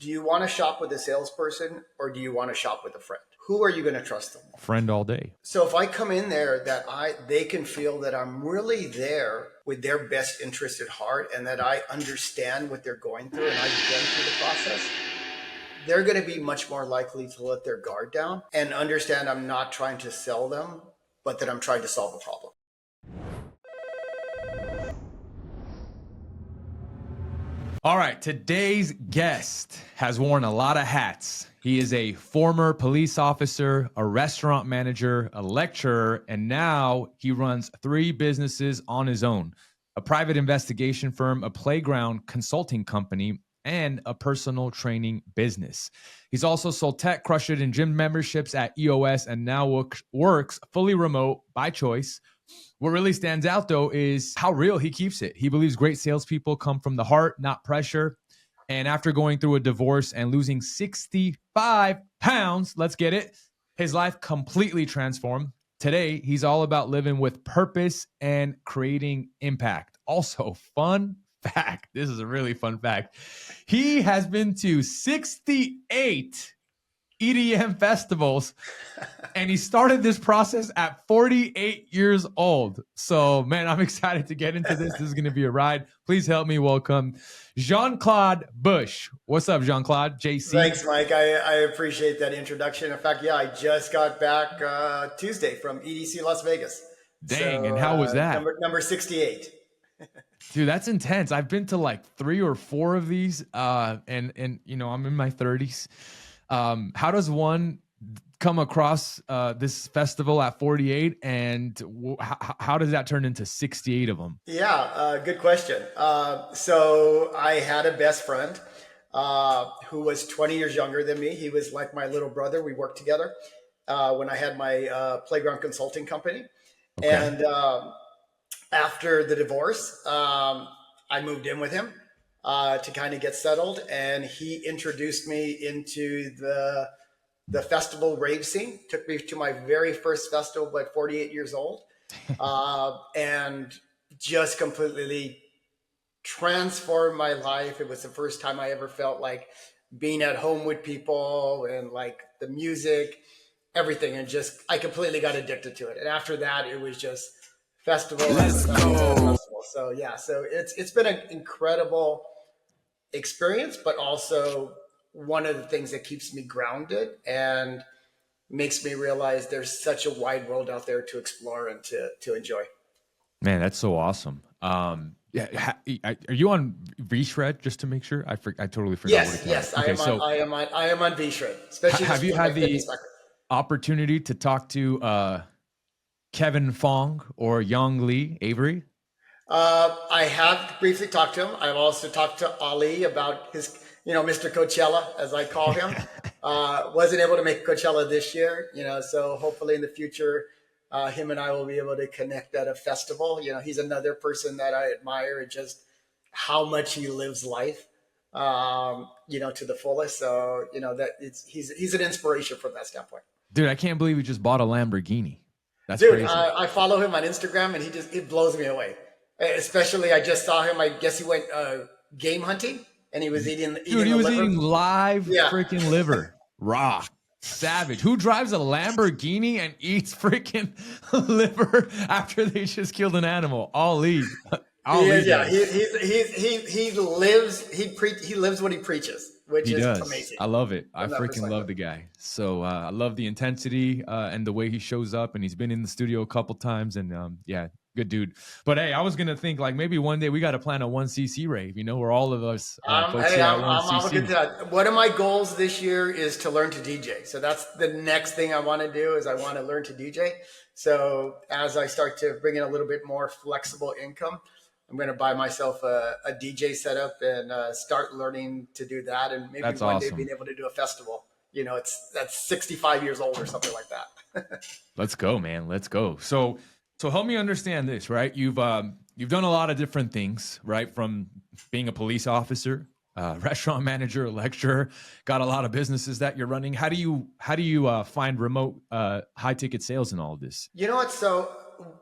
Do you want to shop with a salesperson or do you want to shop with a friend? Who are you going to trust them? Friend all day. So if I come in there that they can feel that I'm really there with their best interest at heart and that I understand what they're going through and I've been through the process, they're going to be much more likely to let their guard down and understand I'm not trying to sell them, but that I'm trying to solve a problem. All right, today's guest has worn a lot of hats. He is a former police officer, a restaurant manager, a lecturer, and now he runs 3 businesses on his own: a private investigation firm, a playground consulting company, and a personal training business. He's also sold tech, crushed it in gym memberships at EOS, and now works fully remote by choice. What really stands out, though, is how real he keeps it. He believes great salespeople come from the heart, not pressure. And after going through a divorce and losing 65 pounds, let's get it, his life completely transformed. Today, he's all about living with purpose and creating impact. Also, fun fact, this is a really fun fact. He has been to 68 EDM festivals, and he started this process at 48 years old. So, man, I'm excited to get into this. This is going to be a ride. Please help me welcome Jean-Claude Boushh. What's up, Jean-Claude? JC. Thanks, Mike. I appreciate that introduction. In fact, yeah, I just got back Tuesday from EDC Las Vegas. Dang, and how was that? Number 68. Dude, that's intense. I've been to like 3 or 4 of these, and you know, I'm in my 30s. How does one come across this festival at 48, and how does that turn into 68 of them? Yeah, good question. So I had a best friend who was 20 years younger than me. He was like my little brother. We worked together when I had my playground consulting company. Okay. And after the divorce, I moved in with him to kind of get settled, and he introduced me into the festival rave scene. Took me to my very first festival at 48 years old, and just completely transformed my life. It was the first time I ever felt like being at home with people and like the music, everything, and just I completely got addicted to it. And after that, it was just festival. Let's go. So yeah, so it's been an incredible experience, but also one of the things that keeps me grounded and makes me realize there's such a wide world out there to explore and to enjoy. Man, that's so awesome. Yeah, are you on V-Shred? Just to make sure, I totally forgot. Yes, okay, I am on V-Shred. Especially have you had the opportunity to talk to Kevin Fong or Yang Lee Avery? I have briefly talked to him. I've also talked to Ali about his, Mr. Coachella, as I call him. Wasn't able to make Coachella this year, so hopefully in the future, him and I will be able to connect at a festival. He's another person that I admire, and just how much he lives life, to the fullest. So, he's an inspiration from that standpoint. Dude, I can't believe he just bought a Lamborghini. That's crazy. Dude, I follow him on Instagram, and it blows me away. Especially, I just saw him. I guess he went game hunting, and he was eating. Dude, he was eating live freaking liver, raw, savage. Who drives a Lamborghini and eats freaking liver after they just killed an animal? Ali. Yeah, he lives what he preaches, which is amazing. I love it. I freaking love the guy. So I love the intensity and the way he shows up, and he's been in the studio a couple times, and yeah. Good dude. But hey, I was gonna think like maybe one day we got to plan a 1cc rave, where all of us folks hey, I'm good to that. One of my goals this year is to learn to DJ. So that's the next thing I want to do, is I want to learn to DJ. So as I start to bring in a little bit more flexible income, I'm going to buy myself a DJ setup and start learning to do that. And maybe that's one day being able to do a festival. That's 65 years old or something like that. Let's go, man. Let's go. So help me understand this, right? You've done a lot of different things, right? From being a police officer, restaurant manager, a lecturer, got a lot of businesses that you're running. How do you find remote high ticket sales in all of this? You know what? So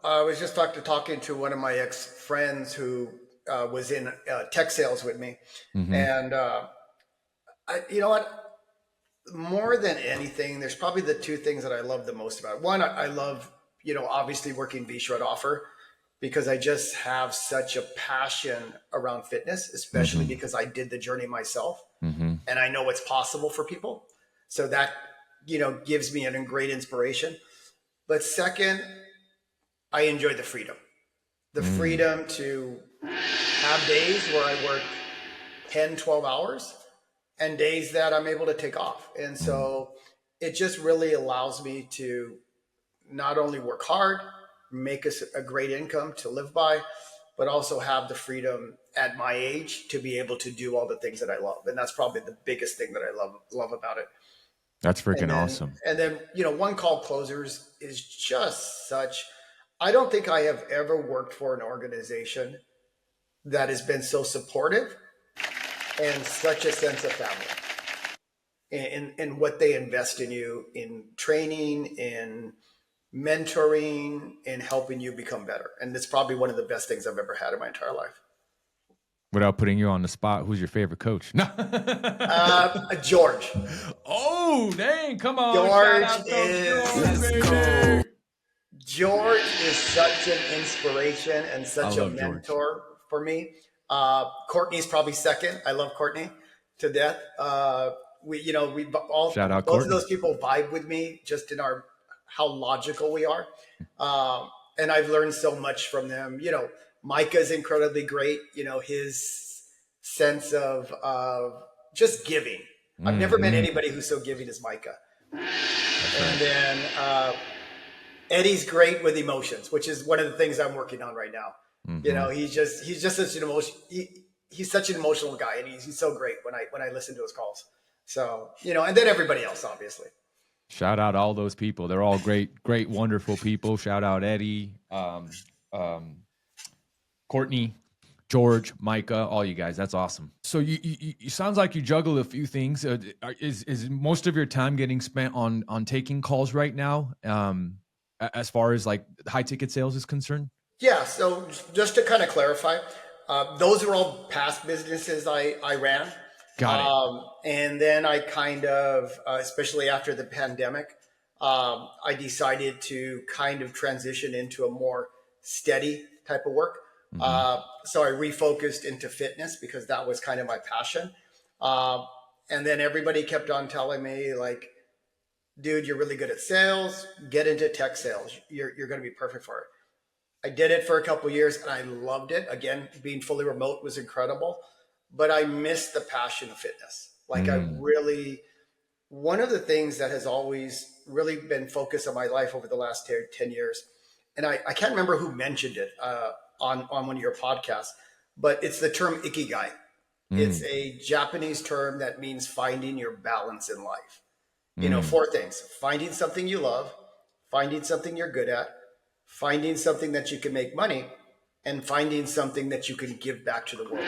I was just talking to one of my ex-friends who was in tech sales with me, mm-hmm. and You know what? More than anything, there's probably the two things that I love the most about it. One, I love, obviously working Boushh at offer because I just have such a passion around fitness, especially Mm-hmm. because I did the journey myself Mm-hmm. and I know what's possible for people. So that, gives me a great inspiration. But second, I enjoy the Mm. freedom to have days where I work 10, 12 hours and days that I'm able to take off. And Mm. so it just really allows me to not only work hard, make us a great income to live by, but also have the freedom at my age to be able to do all the things that I love. And that's probably the biggest thing that I love about it. That's And freaking then awesome. and then one call closers is just such. I don't think I have ever worked for an organization that has been so supportive and such a sense of family in what they invest in you, in training, in mentoring, in helping you become better. And it's probably one of the best things I've ever had in my entire life. Without putting you on the spot, who's your favorite coach? No. George. Oh, dang. Come on. Shout George out Coach is George, baby. George is such an inspiration and I such a love George. mentor for me. Courtney's probably second. I love Courtney to death. We all Shout out both of Courtney. those people vibe with me just in our how logical we are, and I've learned so much from them. Micah's incredibly great. His sense of just giving. I've never met Mm-hmm. anybody who's so giving as Micah. That's And right. then Eddie's great with emotions, which is one of the things I'm working on right now. Mm-hmm. He's just such an he's such an emotional guy, and he's so great when I listen to his calls. So and then everybody else, obviously. Shout out all those people. They're all great, great, wonderful people. Shout out Eddie, Courtney, George, Micah, all you guys. That's awesome. So you sounds like you juggle a few things. Is most of your time getting spent on taking calls right now? As far as like high ticket sales is concerned. Yeah. So just to kind of clarify, those are all past businesses I ran. Got it. And then I kind of, especially after the pandemic, I decided to kind of transition into a more steady type of work. Mm-hmm. So I refocused into fitness because that was kind of my passion. Uh, and then everybody kept on telling me, like, dude, you're really good at sales. Get into tech sales. You're going to be perfect for it. I did it for a couple of years and I loved it. Again, being fully remote was incredible, but I missed the passion of fitness. Like I Mm. really, one of the things that has always really been focus of my life over the last 10 years, and I can't remember who mentioned it on one of your podcasts, but it's the term ikigai. It's Mm. a Japanese term that means finding your balance in life. Mm. Four things: finding something you love, finding something you're good at, finding something that you can make money, and finding something that you can give back to the world.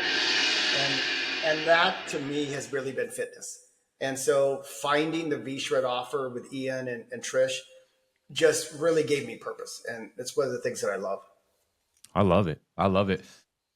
And that to me has really been fitness. And so finding the V-Shred offer with Ian and Trish just really gave me purpose. And it's one of the things that I love. I love it. I love it.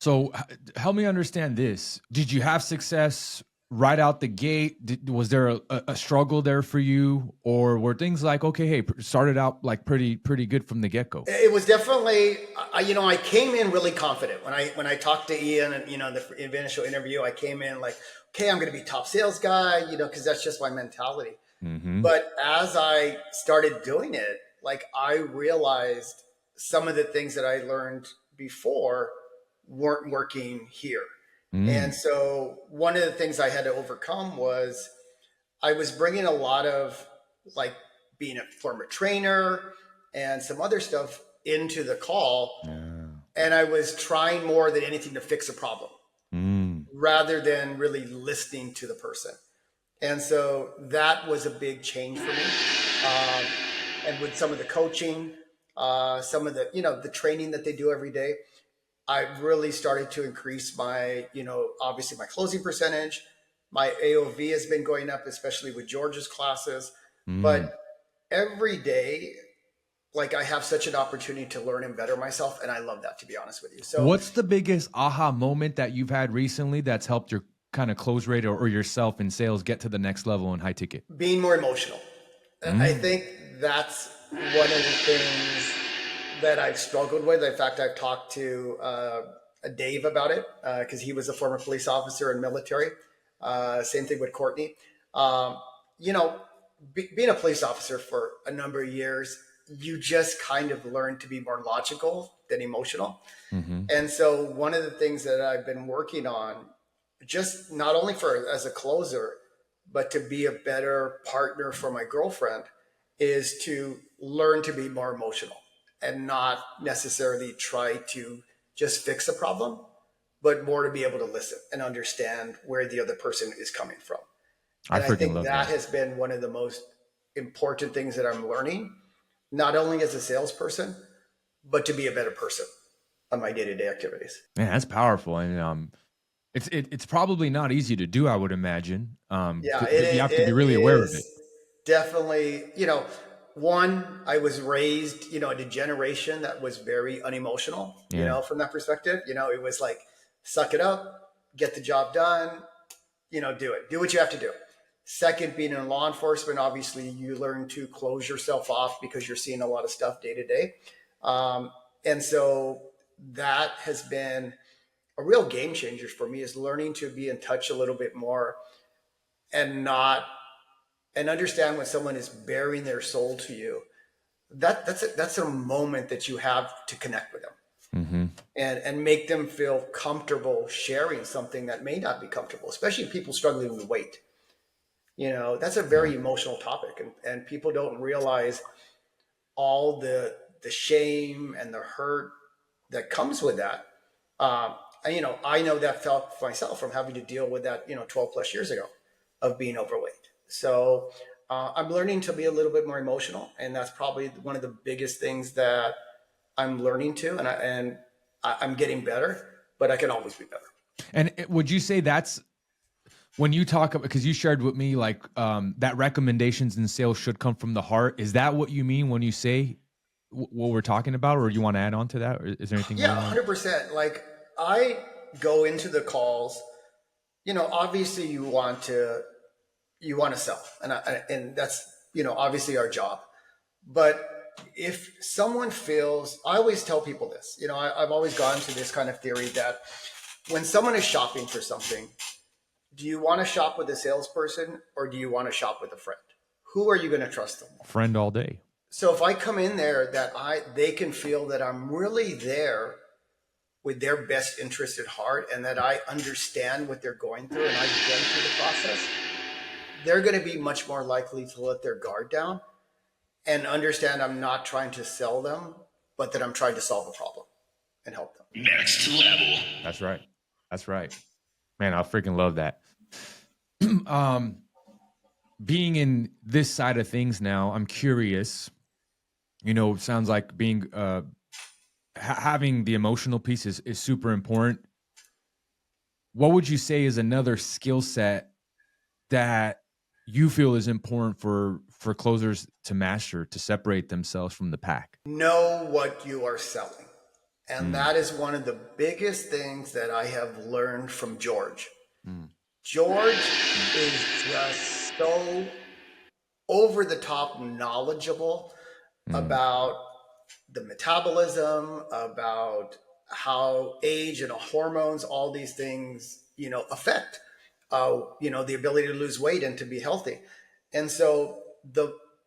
So help me understand this. Did you have success right out the gate? Was there a struggle there for you, or were things like, okay, hey, started out like pretty good from the get go? It was definitely, I came in really confident when I talked to Ian and, the initial interview, I came in like, okay, I'm going to be top sales guy, cause that's just my mentality. Mm-hmm. But as I started doing it, like I realized some of the things that I learned before weren't working here. And Mm. so one of the things I had to overcome was I was bringing a lot of like being a former trainer and some other stuff into the call. Yeah. And I was trying more than anything to fix a problem Mm. rather than really listening to the person. And so that was a big change for me. Um, and with some of the coaching, some of the, the training that they do every day, I really started to increase my, obviously my closing percentage. My AOV has been going up, especially with George's classes. Mm. But every day, like I have such an opportunity to learn and better myself. And I love that, to be honest with you. So What's the biggest aha moment that you've had recently that's helped kind of close rate or yourself in sales get to the next level in high ticket? Being more emotional. I think that's one of the things that I've struggled with. In fact, I've talked to Dave about it because he was a former police officer and military. Same thing with Courtney. You know, being a police officer for a number of years, you just kind of learn to be more logical than emotional. And so one of the things that I've been working on, just not only for as a closer, but to be a better partner for my girlfriend, is to learn to be more emotional and not necessarily try to just fix a problem, but more to be able to listen and understand where the other person is coming from. And I think that has been one of the most important things that I'm learning, not only as a salesperson, but to be a better person on my day-to-day activities. Man, that's powerful. And it's probably not easy to do, I would imagine. You have to be really aware of it. Definitely, you know, one, I was raised, you know, in a generation that was very unemotional, you know, from that perspective. You know, it was like, suck it up, get the job done, you know, do what you have to do. Second, being in law enforcement, obviously you learn to close yourself off because you're seeing a lot of stuff day to day. And so that has been a real game changer for me, is learning to be in touch a little bit more and understand when someone is bearing their soul to you. That's a moment that you have to connect with them and make them feel comfortable sharing something that may not be comfortable, especially people struggling with weight. You know, that's a very emotional topic, and people don't realize all the shame and the hurt that comes with that. You know, I know that felt for myself from having to deal with that, you know, 12 plus years ago of being overweight. So I'm learning to be a little bit more emotional, and that's probably one of the biggest things that I'm learning to, and I'm getting better, but I can always be better. And would you say that's when you talk about, because you shared with me like that recommendations in sales should come from the heart. Is that what you mean when you say what we're talking about, or you want to add on to that? Or is there anything? Yeah, 100%. Like, I go into the calls, you know, obviously you want to sell, and that's, you know, obviously our job. But if someone feels, I always tell people this, you know, I've always gone to this kind of theory that when someone is shopping for something, do you want to shop with a salesperson or do you want to shop with a friend? Who are you going to trust them? Friend all day. So if I come in there that they can feel that I'm really there with their best interest at heart, and that I understand what they're going through and I've been through the process, they're going to be much more likely to let their guard down and understand I'm not trying to sell them, but that I'm trying to solve a problem and help them. Next level. That's right. That's right. Man, I freaking love that. Being in this side of things now, I'm curious, you know, it sounds like being, having the emotional piece is super important. What would you say is another skill set that you feel is important for closers to master, to separate themselves from the pack? Know what you are selling. And that is one of the biggest things that I have learned from George. George is just so over the top knowledgeable about the metabolism, about how age and hormones, all these things, you know, affect, you know, the ability to lose weight and to be healthy. And so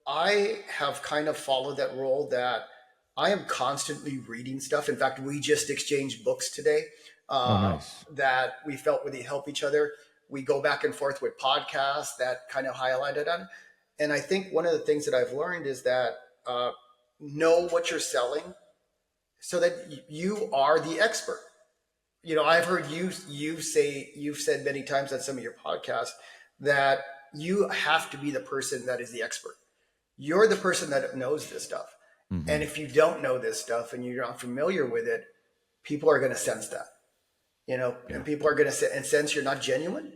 I have kind of followed that role that I am constantly reading stuff. In fact, we just exchanged books today that we felt would help each other. We go back and forth with podcasts that kind of highlighted on. And I think one of the things that I've learned is that know what you're selling so that you are the expert. You know, I've heard you've said many times on some of your podcasts that you have to be the person that is the expert. You're the person that knows this stuff. And if you don't know this stuff and you're not familiar with it, people are going to sense that, you know, and people are going to sense you're not genuine,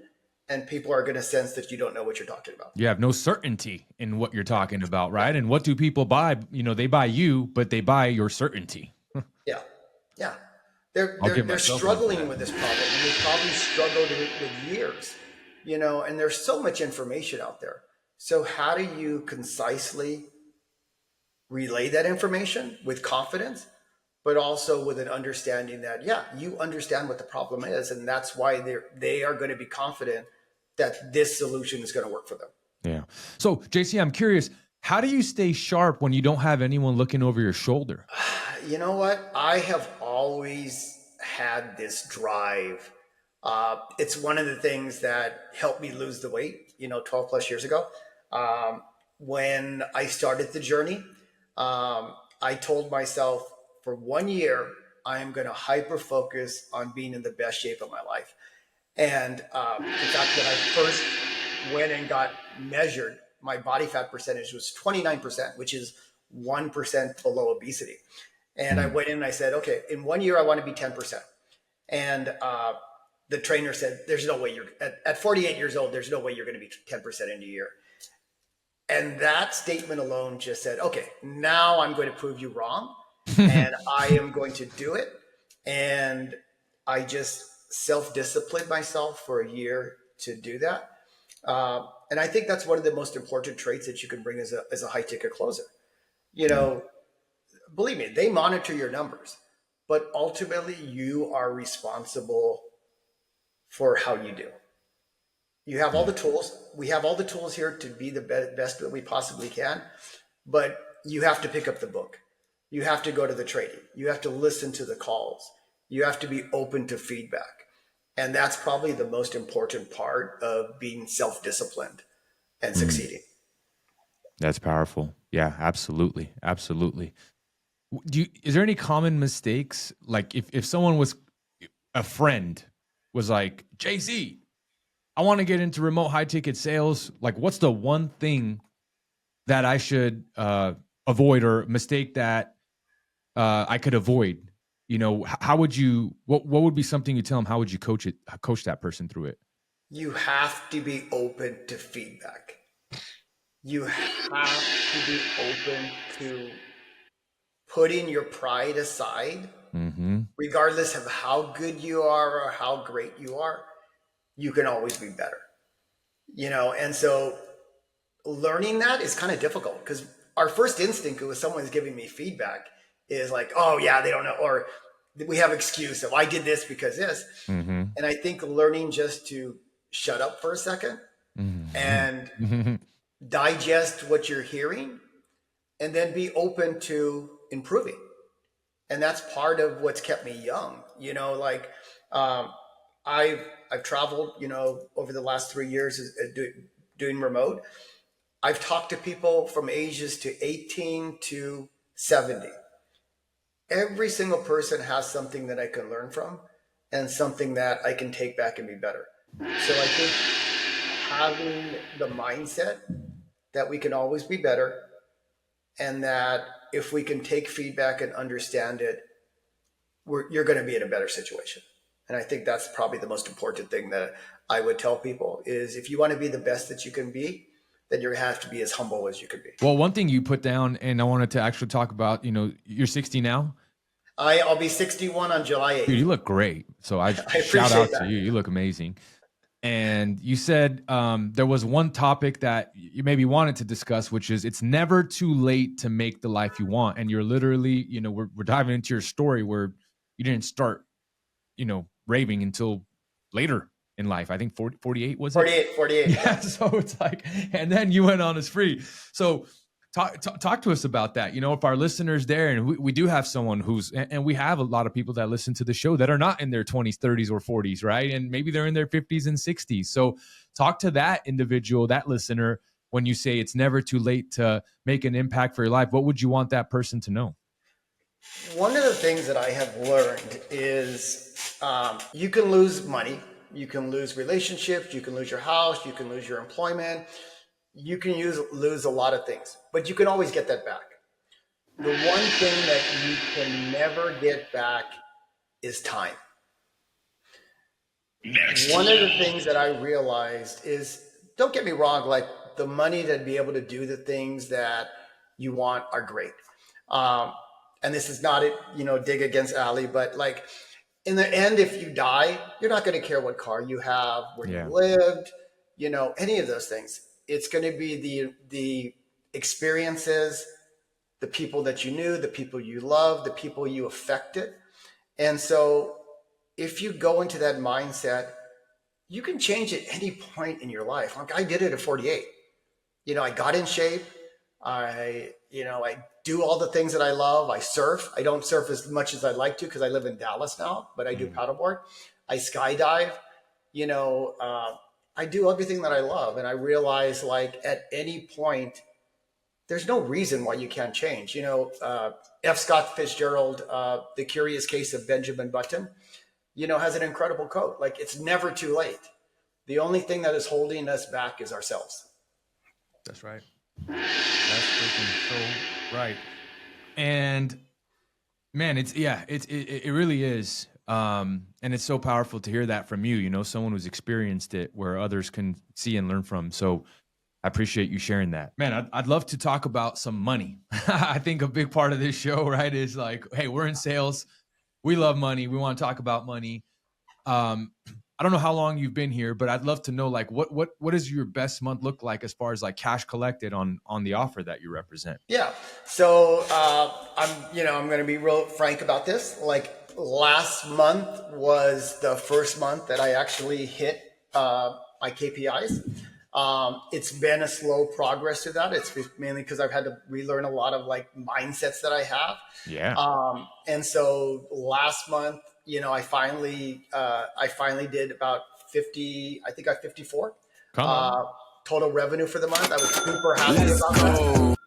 and people are going to sense that you don't know what you're talking about. You have no certainty in what you're talking about, right? And what do people buy? You know, they buy you, but they buy your certainty. Yeah. I'll give They're myself one for struggling that. with this problem, and they probably struggled with years, and there's so much information out there. So how do you concisely relay that information with confidence, but also with an understanding that, yeah, you understand what the problem is, and that's why they are going to be confident that this solution is going to work for them. Yeah. So, JC, I'm curious, how do you stay sharp when you don't have anyone looking over your shoulder? You know what? I have always had this drive. It's one of the things that helped me lose the weight, 12 plus years ago. When I started the journey, I told myself for 1 year, I am going to hyper focus on being in the best shape of my life. And in fact, when I first went and got measured, my body fat percentage was 29%, which is 1% below obesity. And I went in and I said, okay, in 1 year, I want to be 10%. And the trainer said, there's no way at 48 years old, there's no way you're going to be 10% in a year. And that statement alone just said, okay, now I'm going to prove you wrong. And I am going to do it. And I just self-disciplined myself for a year to do that. And I think that's one of the most important traits that you can bring as a high ticket closer. Believe me, they monitor your numbers, but ultimately you are responsible for how you do. You have all the tools. We have all the tools here to be the best that we possibly can, but you have to pick up the book. You have to go to the training. You have to listen to the calls. You have to be open to feedback. And that's probably the most important part of being self-disciplined and succeeding. That's powerful. Yeah, absolutely. Absolutely. Is there any common mistakes? Like if someone was a friend was like, JC, I want to get into remote high ticket sales. Like, what's the one thing that I should avoid or mistake that I could avoid? How would you? What would be something you tell them? How would you coach that person through it? You have to be open to feedback. You have to be open to putting your pride aside, regardless of how good you are or how great you are. You can always be better, and so learning that is kind of difficult because our first instinct when someone's giving me feedback is like, oh yeah, they don't know, or we have excuse of I did this because this. And I think learning just to shut up for a second and digest what you're hearing and then be open to improving. And that's part of what's kept me young. I've traveled, over the last 3 years doing remote. I've talked to people from ages to 18 to 70. Every single person has something that I can learn from and something that I can take back and be better. So I think having the mindset that we can always be better and that if we can take feedback and understand it, you're going to be in a better situation. And I think that's probably the most important thing that I would tell people is if you want to be the best that you can be, then you have to be as humble as you can be. Well, one thing you put down, and I wanted to actually talk about, you're 60 now. I'll be 61 on July 8th. Dude, you look great. So I shout out to you. You look amazing. And you said there was one topic that you maybe wanted to discuss, which is it's never too late to make the life you want. And you're literally, we're diving into your story where you didn't start, raving until later in life. I think 48 was it? 48. Yeah. So it's like, and then you went on as free. So talk to us about that. If our listeners there, and we do have someone and we have a lot of people that listen to the show that are not in their 20s, 30s, or 40s, right? And maybe they're in their 50s and 60s. So talk to that individual, that listener, when you say it's never too late to make an impact for your life. What would you want that person to know? One of the things that I have learned is you can lose money, you can lose relationships, you can lose your house, you can lose your employment, you can lose a lot of things, but you can always get that back. The one thing that you can never get back is time. One of the things that I realized is, don't get me wrong, like the money to be able to do the things that you want are great. And this is not it, dig against Ali, but like in the end, if you die, you're not going to care what car you have, where you Yeah. lived, any of those things. It's going to be the experiences, the people that you knew, the people you loved, the people you affected. And so if you go into that mindset, you can change at any point in your life. Like I did it at 48. I got in shape. I do all the things that I love. I surf. I don't surf as much as I'd like to because I live in Dallas now, but I do paddleboard. I skydive. You know, I do everything that I love, and I realize like at any point, there's no reason why you can't change. F. Scott Fitzgerald, The Curious Case of Benjamin Button, has an incredible quote. Like it's never too late. The only thing that is holding us back is ourselves. That's right. That's freaking so right. And man, it really is. And it's so powerful to hear that from you, someone who's experienced it where others can see and learn from. So I appreciate you sharing that. Man, I'd love to talk about some money. I think a big part of this show, right, is like, hey, we're in sales. We love money. We want to talk about money. I don't know how long you've been here, but I'd love to know like what does your best month look like as far as like cash collected on the offer that you represent? Yeah. So I'm going to be real frank about this. Like last month was the first month that I actually hit my KPIs. It's been a slow progress to that. It's mainly because I've had to relearn a lot of like mindsets that I have. Yeah. And so last month, I finally did about 50. I think I 54. Come on. Total revenue for the month. I was super happy about that.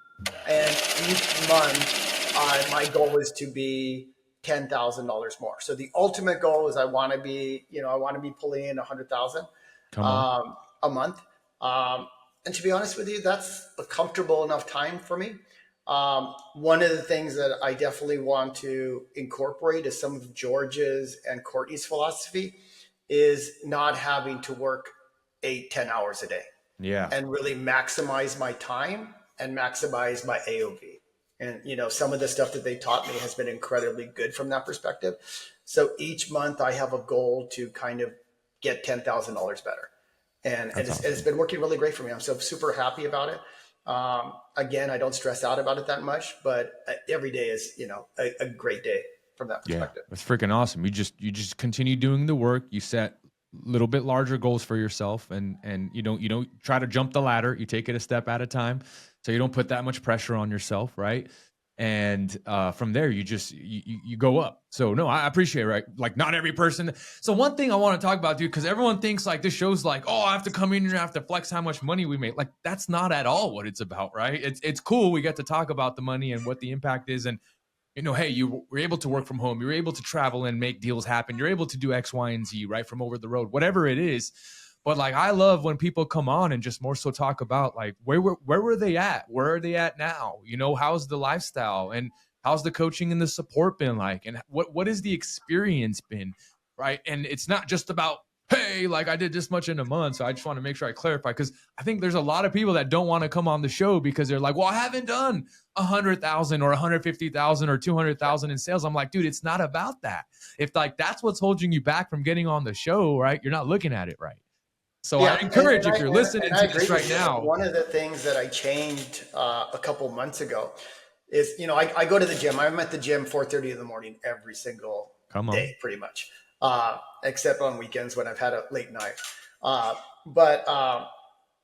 And each month, my goal is to be $10,000 more. So the ultimate goal is I want to be pulling in 100,000 a month. And to be honest with you, that's a comfortable enough time for me. One of the things that I definitely want to incorporate is some of George's and Courtney's philosophy is not having to work 8-10 hours a day. Yeah. And really maximize my time and maximize my AOV. And, some of the stuff that they taught me has been incredibly good from that perspective. So each month I have a goal to kind of get $10,000 better. And it's been working really great for me. I'm so super happy about it. Again, I don't stress out about it that much, but every day is, a great day from that perspective. Yeah, that's freaking awesome. You just continue doing the work. You set a little bit larger goals for yourself, and you don't try to jump the ladder. You take it a step at a time, so you don't put that much pressure on yourself, right? And from there, you go up. So no, I appreciate it, right? Like not every person. So one thing I want to talk about, dude, because everyone thinks like this show's like, oh, I have to come in here and I have to flex how much money we make. Like that's not at all what it's about, right? It's cool. We get to talk about the money and what the impact is, and hey, you were able to work from home. You're able to travel and make deals happen. You're able to do X, Y, and Z, right, from over the road, whatever it is. But like, I love when people come on and just more so talk about like, where were they at? Where are they at now? How's the lifestyle and how's the coaching and the support been like? And what has the experience been, right? And it's not just about, hey, like I did this much in a month. So I just want to make sure I clarify, because I think there's a lot of people that don't want to come on the show because they're like, well, I haven't done 100,000 or 150,000 or 200,000 in sales. I'm like, dude, it's not about that. If like that's what's holding you back from getting on the show, right? You're not looking at it right. So yeah, I encourage if you're listening to this right now. One of the things that I changed a couple months ago is, I go to the gym. I'm at the gym 4:30 in the morning every single day, pretty much, except on weekends when I've had a late night. But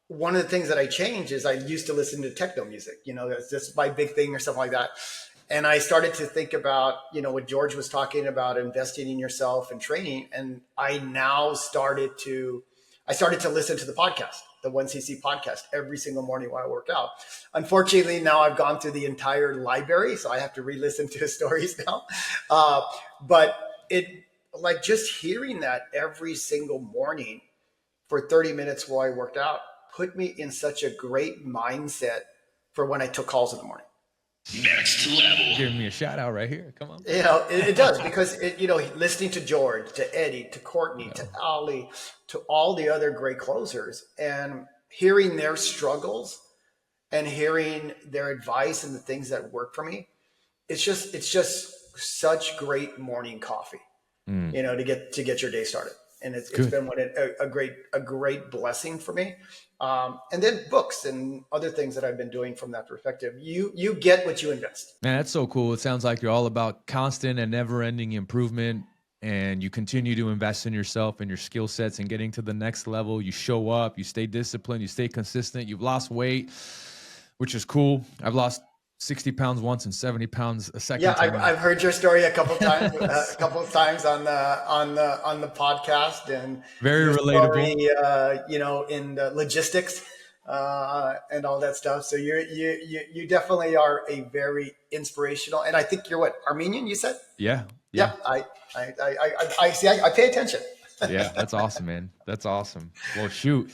one of the things that I changed is I used to listen to techno music. That's just my big thing or something like that. And I started to think about, what George was talking about, investing in yourself and training. And I now started to listen to the podcast, the 1cc podcast, every single morning while I work out. Unfortunately, now I've gone through the entire library, so I have to re-listen to his stories now. But it, like, just hearing that every single morning for 30 minutes while I worked out put me in such a great mindset for when I took calls in the morning. Next level. Giving me a shout out right here. Come on. It does, because listening to George, to Eddie, to Courtney, to Ali, to all the other great closers, and hearing their struggles and hearing their advice and the things that work for me, it's just such great morning coffee. to get your day started. And it's been a great blessing for me. And then books and other things that I've been doing from that perspective. You get what you invest. Man, that's so cool. It sounds like you're all about constant and never-ending improvement, and you continue to invest in yourself and your skill sets and getting to the next level. You show up, you stay disciplined, you stay consistent. You've lost weight, which is cool. I've lost 60 pounds once and 70 pounds a second. Yeah, I've heard your story a couple times, on the podcast, and very your relatable. Story, in the logistics and all that stuff. So you definitely are a very inspirational. And I think you're Armenian? You said? Yeah. I see. I pay attention. Yeah, that's awesome, man. That's awesome. Well, shoot.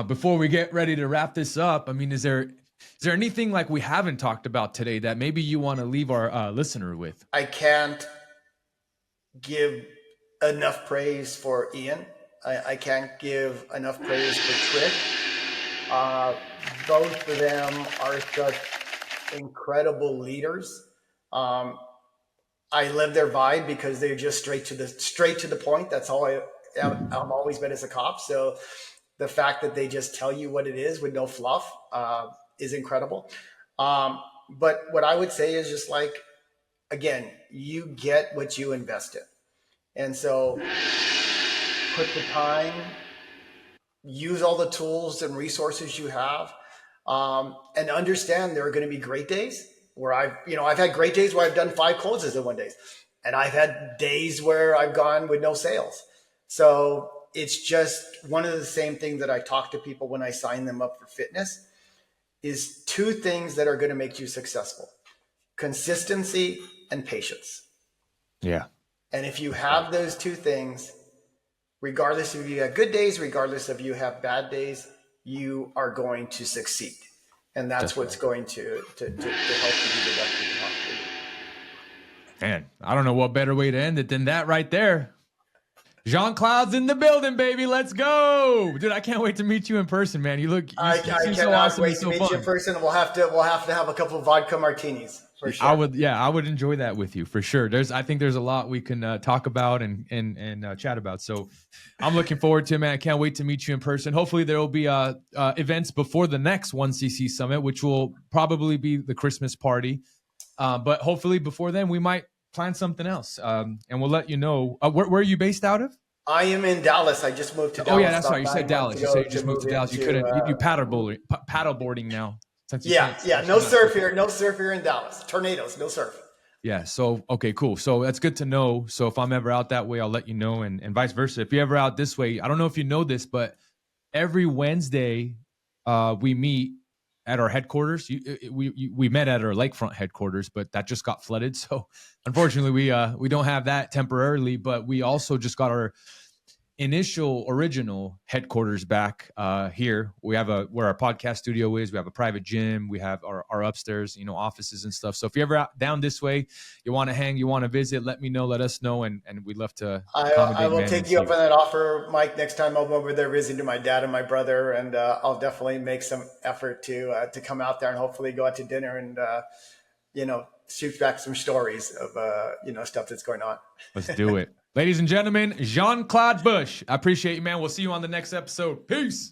Before we get ready to wrap this up, I mean, is there anything like we haven't talked about today that maybe you want to leave our listener with? I can't give enough praise for Ian. I can't give enough praise for Trish. Both of them are such incredible leaders. I live their vibe because they're just straight to the point. That's all I've always been as a cop. So the fact that they just tell you what it is with no fluff is incredible. But what I would say is just like, again, you get what you invest in. And so put the time, use all the tools and resources you have, and understand there are going to be great days where I've had great days where I've done 5 closes in one day, and I've had days where I've gone with no sales. So it's just one of the same things that I talk to people when I sign them up for fitness is 2 things that are going to make you successful: consistency and patience. Yeah. And if you have those 2 things, regardless if you have good days, regardless if you have bad days, you are going to succeed. And that's what's going to help you do the best you can possibly do. Man, I don't know what better way to end it than that right there. Jean-Claude's in the building, baby. Let's go, dude! I can't wait to meet you in person, man. You seem so awesome. Wait to meet you in person. We'll have to have a couple of vodka martinis for sure. I would enjoy that with you for sure. I think there's a lot we can talk about and chat about. So I'm looking forward to it, man. I can't wait to meet you in person. Hopefully there will be events before the next 1cc Summit, which will probably be the Christmas party. But hopefully before then we might plan something else, and we'll let you know. Where are you based out of? I am in Dallas. I just moved to Dallas. Oh yeah, that's right. You said Dallas. You said you just moved to Dallas. You couldn't. You paddleboarding now. No surf here. No surf here in Dallas. Tornadoes. No surf. Yeah. So okay, cool. So that's good to know. So if I'm ever out that way, I'll let you know, and vice versa. If you're ever out this way, I don't know if you know this, but every Wednesday, we meet at our headquarters. We met at our lakefront headquarters, but that just got flooded. So unfortunately, we don't have that temporarily. But we also just got our original headquarters back here. We have where our podcast studio is. We have a private gym. We have our upstairs, offices and stuff. So if you're ever out down this way, you want to hang, you want to visit, let me know, let us know, and we'd love to. I will take you up on that offer, Mike. Next time I'm over there visiting my dad and my brother, and I'll definitely make some effort to come out there and hopefully go out to dinner and shoot back some stories of stuff that's going on. Let's do it. Ladies and gentlemen, Jean-Claude Boushh. I appreciate you, man. We'll see you on the next episode. Peace.